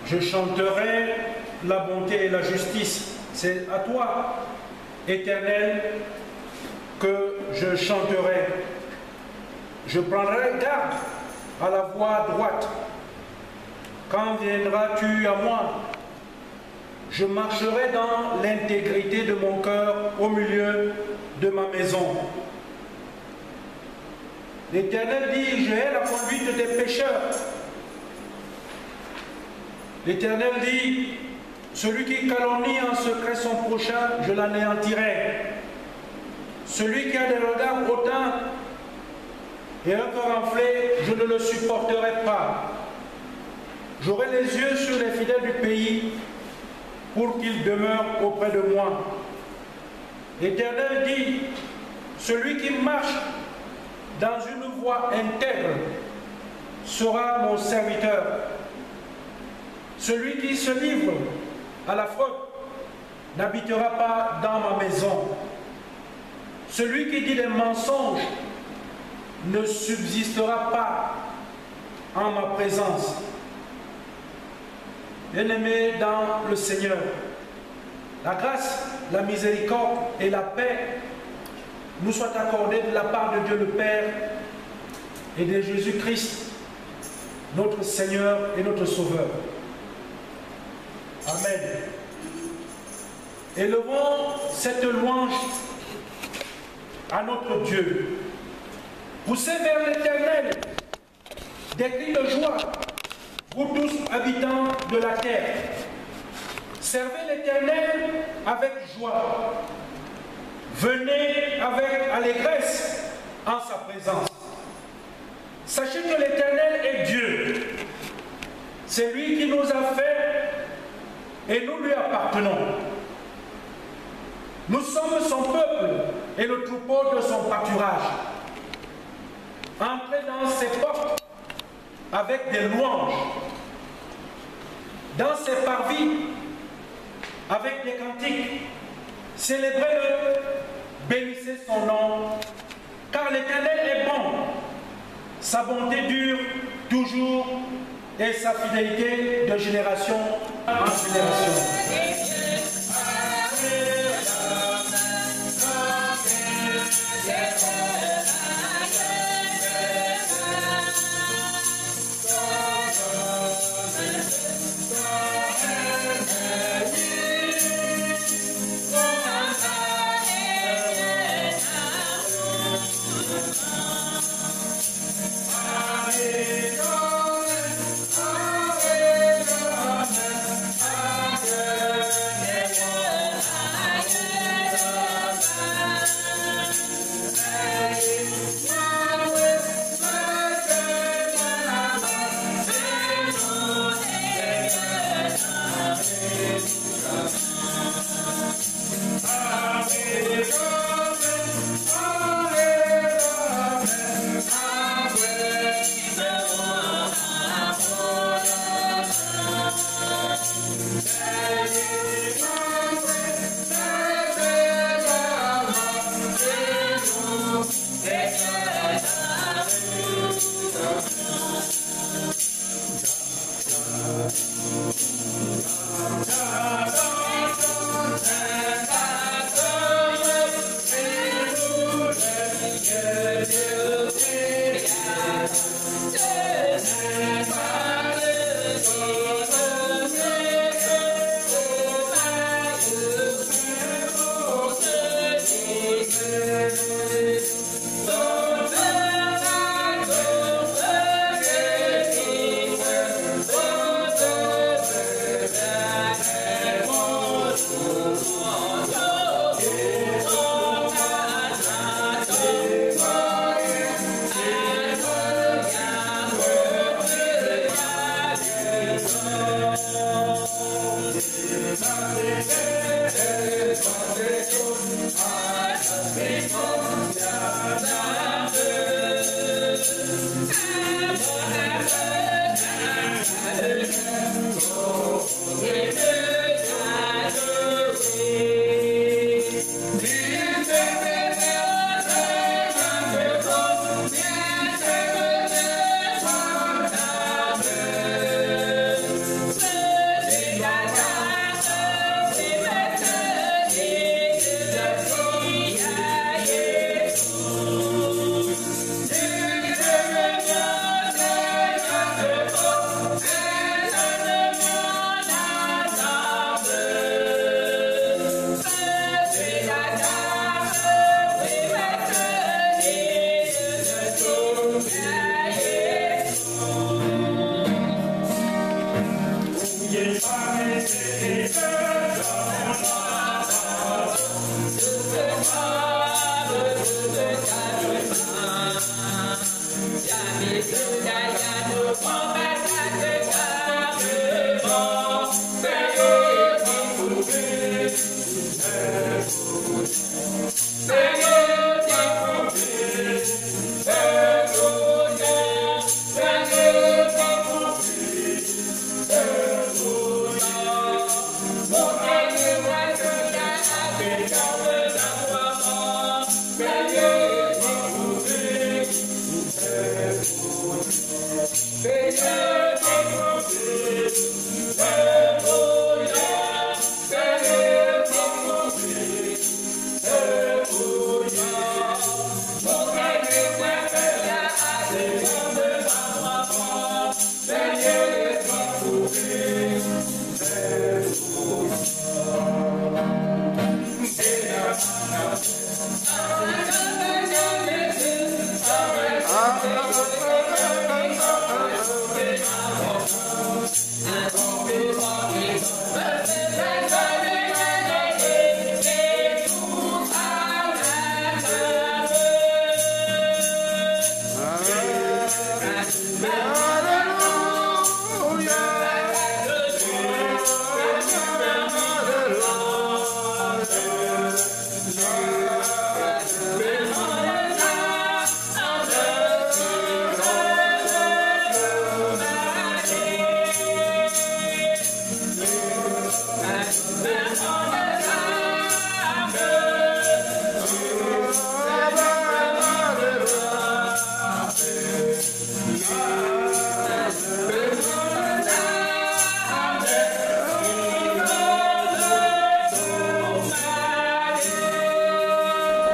Je chanterai la bonté et la justice. C'est à toi, Éternel, que je chanterai. Je prendrai garde à la voie droite. Quand viendras-tu à moi? Je marcherai dans l'intégrité de mon cœur au milieu de ma maison. L'Éternel dit, je hais la conduite des pécheurs. L'Éternel dit, celui qui calomnie en secret son prochain, je l'anéantirai. Celui qui a des regards hautains et un cœur enflé, je ne le supporterai pas. J'aurai les yeux sur les fidèles du pays pour qu'ils demeurent auprès de moi. L'Éternel dit, celui qui marche dans une voie intègre sera mon serviteur. Celui qui se livre à la fraude n'habitera pas dans ma maison. Celui qui dit des mensonges ne subsistera pas en ma présence. Bien-aimés dans le Seigneur, la grâce, la miséricorde et la paix nous soient accordées de la part de Dieu le Père et de Jésus-Christ, notre Seigneur et notre Sauveur. Amen. Élevons cette louange à notre Dieu. Poussez vers l'Éternel des cris de joie, vous tous habitants de la terre. Servez l'Éternel avec joie. Venez avec allégresse en sa présence. Sachez que l'Éternel est Dieu. C'est lui qui nous a fait et nous lui appartenons. Nous sommes son peuple et le troupeau de son pâturage. Entrez dans ses portes avec des louanges, dans ses parvis avec des cantiques. Célébrez-le, bénissez son nom, car l'Éternel est bon. Sa bonté dure toujours et sa fidélité de génération en génération.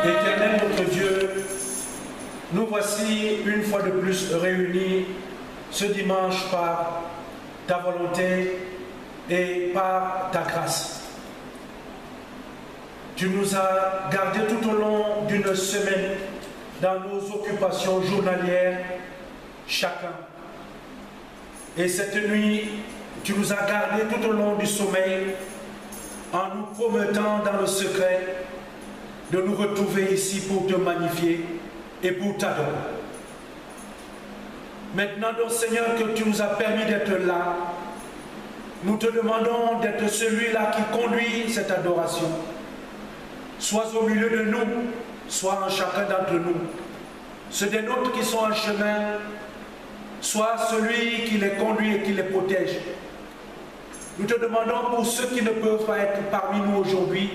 Éternel notre Dieu, nous voici une fois de plus réunis ce dimanche par ta volonté et par ta grâce. Tu nous as gardés tout au long d'une semaine dans nos occupations journalières, chacun. Et cette nuit, tu nous as gardés tout au long du sommeil en nous promettant dans le secret de nous retrouver ici pour te magnifier et pour t'adorer. Maintenant donc Seigneur que tu nous as permis d'être là, nous te demandons d'être celui-là qui conduit cette adoration. Sois au milieu de nous, sois en chacun d'entre nous. Ceux des nôtres qui sont en chemin, sois celui qui les conduit et qui les protège. Nous te demandons pour ceux qui ne peuvent pas être parmi nous aujourd'hui,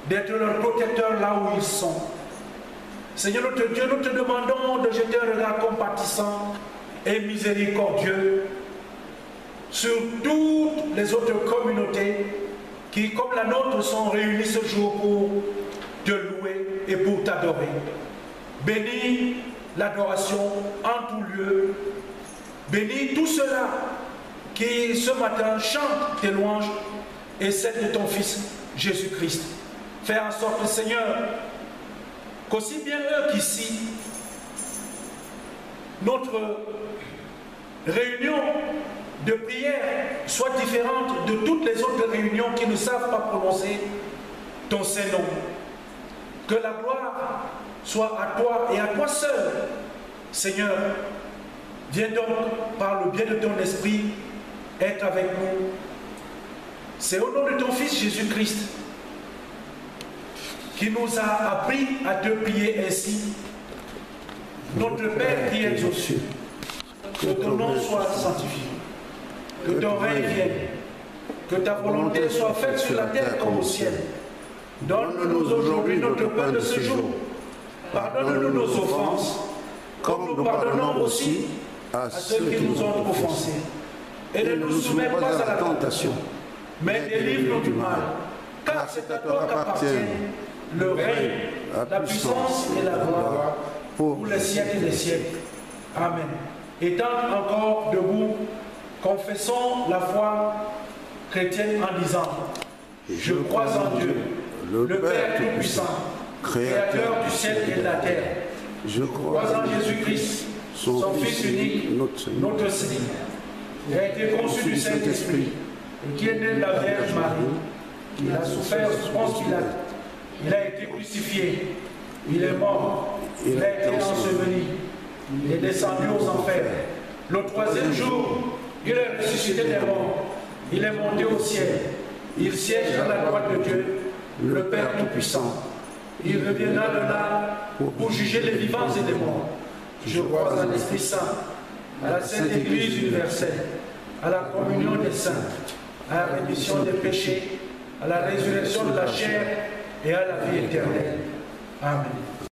d'être leur protecteur là où ils sont. Seigneur notre Dieu, nous te demandons de jeter un regard compatissant et miséricordieux sur toutes les autres communautés qui, comme la nôtre, sont réunies ce jour pour te louer et pour t'adorer. Bénis l'adoration en tout lieu. Bénis tous ceux-là qui, ce matin, chantent tes louanges et celles de ton Fils Jésus-Christ. Fais en sorte, Seigneur, qu'aussi bien eux qu'ici, notre réunion de prière soit différente de toutes les autres réunions qui ne savent pas prononcer ton Saint-Nom. Que la gloire soit à toi et à toi seul. Seigneur, viens donc, par le biais de ton esprit, être avec nous. C'est au nom de ton Fils Jésus-Christ qui nous a appris à te prier ainsi. Notre Père qui es aux cieux, que ton nom soit sanctifié, que ton règne vienne, que ta volonté soit faite sur la terre comme au ciel. Donne-nous aujourd'hui notre pain de ce jour. Pardonne-nous nos offenses, comme nous pardonnons aussi à ceux qui nous ont offensés. Et ne nous soumets pas à la tentation, mais délivre-nous du mal, car c'est à toi qu'appartiennent le règne, la puissance et la gloire pour les siècles et les siècles. Amen. Étant encore debout, confessons la foi chrétienne en disant: je crois en Dieu, le Père Tout-Puissant, Créateur du ciel et de la terre. Je crois en Jésus-Christ, son Fils unique, notre Seigneur, qui a été conçu du Saint-Esprit et qui est né de la Vierge Marie, Il a souffert sous Ponce Pilate. Il a été crucifié. Il est mort. Il a été enseveli. Il est descendu aux enfers. Le troisième jour, il est ressuscité des morts. Il est monté au ciel. Il siège à la droite de Dieu, le Père Tout-Puissant. Il reviendra de là pour juger les vivants et les morts. Je crois en l'Esprit Saint, à la Sainte Église universelle, à la communion des saints, à la rémission des péchés, à la résurrection de la chair et à la vie éternelle. Amen.